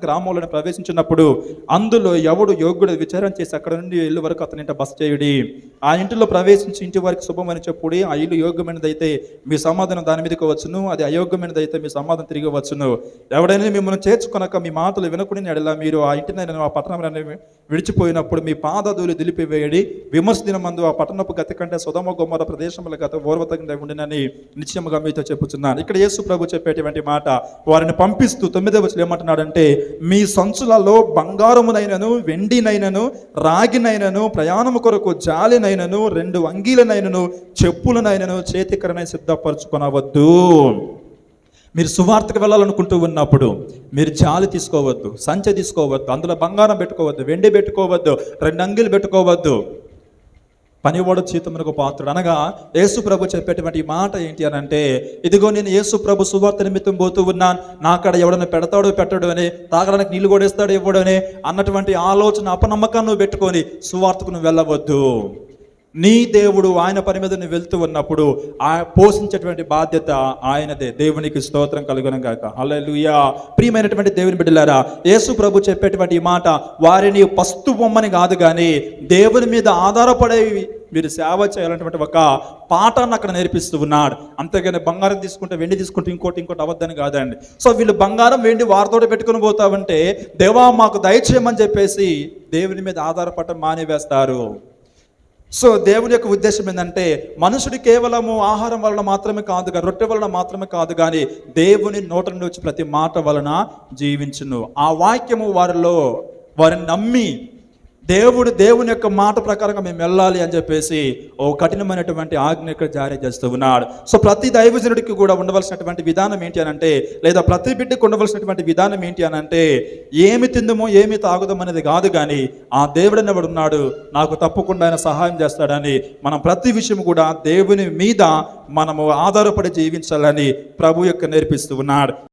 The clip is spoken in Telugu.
గ్రామంలో ప్రవేశించినప్పుడు అందులో ఎవడు యోగ్యుడు విచారణ చేసి అక్కడ నుండి ఇల్లు వరకు అతని ఇంట బస చేయుడి. ఆ ఇంటిలో ప్రవేశించి ఇంటి వారికి శుభమని చెప్పుడి. ఆ ఇల్లు యోగ్యమైనదైతే మీ సమాధానం దాని మీదకి వచ్చును, అది అయోగ్యమైనదైతే మీ సమాధానం తిరిగి వచ్చును. ఎవడైనా మిమ్మల్ని చేర్చుకొనక మీ మాటలు వినకుని ఎడల మీరు ఆ ఇంటిని ఆ పట్టణం విడిచిపోయినప్పుడు మీ పాదధూళి దులిపివేయడి. విమర్శ దినమందు ఆ పట్టణపు గతి కంటే సొదొమ గొమొర్ర ప్రదేశముల గత ఓర్వతగిన ఉండినని నిశ్చయముగా మీతో చెప్పుచున్నాను. ఇక్కడ యేసు ప్రభు చెప్పేటువంటి మాట వారిని పంపిస్తూ 9వ వచనం ఏమంటున్నాడంటే, మీ సంచులలో బంగారమునైనను వెండినైనను రాగినైనను ప్రయాణము కొరకు జాలినైనను 2 అంగీలనైనను చెప్పులనైనను చేతికరనై సిద్ధపరచుకొనవద్దు. మీరు సువార్తకు వెళ్ళాలనుకుంటూ ఉన్నప్పుడు మీరు జాలి తీసుకోవద్దు, సంచి తీసుకోవద్దు, అందులో బంగారం పెట్టుకోవద్దు, వెండి పెట్టుకోవద్దు, 2 అంగీలు పెట్టుకోవద్దు. పనివాడు జీతమునకు పాత్రుడు అనగా యేసు ప్రభు చెప్పేటువంటి మాట ఏంటి అని అంటే, ఇదిగో నేను యేసు ప్రభు సువార్త నిమిత్తం పోతూ ఉన్నాను, నాకడ ఎవడన్నా పెడతాడో పెట్టడు అని, తాగడానికి నీళ్లు కూడా ఇస్తాడో ఇవ్వడు అని అన్నటువంటి ఆలోచన అపనమ్మకాన్ని నువ్వు పెట్టుకొని సువార్తకు నువ్వు వెళ్ళవద్దు. నీ దేవుడు ఆయన పని మీద నువ్వు వెళ్తూ ఉన్నప్పుడు ఆ పోషించేటువంటి బాధ్యత ఆయనదే. దేవునికి స్తోత్రం కలుగును గాక. హల్లెలూయా. ప్రియమైనటువంటి దేవుని బిడ్డలారా, యేసు ప్రభు చెప్పేటువంటి మాట వారిని పస్తు బొమ్మని కాదు కానీ దేవుని మీద ఆధారపడే మీరు సేవ చేయాలన్నటువంటి ఒక పాఠాన్ని అక్కడ నేర్పిస్తూ ఉన్నాడు. అంతేగాని బంగారం తీసుకుంటే వెండి తీసుకుంటే ఇంకోటి అవద్దని కాదండి. సో వీళ్ళు బంగారం వెండి వారితో పెట్టుకుని పోతామంటే దేవా మాకు దయచేయమని చెప్పేసి దేవుని మీద ఆధారపడటం మానేవేస్తారు. సో దేవుని యొక్క ఉద్దేశం ఏంటంటే, మనుషుడు కేవలము ఆహారం వలన మాత్రమే కాదు కానీ, రొట్టె వలన మాత్రమే కాదు కానీ దేవుని నోట నుండి వచ్చి ప్రతి మాట వలన జీవించును. ఆ వాక్యము వారిని నమ్మి దేవుని యొక్క మాట ప్రకారంగా మేము వెళ్ళాలి అని చెప్పేసి ఓ కఠినమైనటువంటి ఆజ్ఞ ఇక్కడ జారీ చేస్తూ ఉన్నాడు. సో ప్రతి దైవజనుడికి కూడా ఉండవలసినటువంటి విధానం ఏంటి అని అంటే, లేదా ప్రతి బిడ్డకు ఉండవలసినటువంటి విధానం ఏంటి అని అంటే, ఏమి తిందమో ఏమి తాగుదాం అనేది కాదు కానీ ఆ దేవుడని ఎవడు ఉన్నాడు, నాకు తప్పకుండా ఆయన సహాయం చేస్తాడని మనం ప్రతి విషయం కూడా దేవుని మీద మనము ఆధారపడి జీవించాలని ప్రభు యొక్క నేర్పిస్తూ ఉన్నాడు.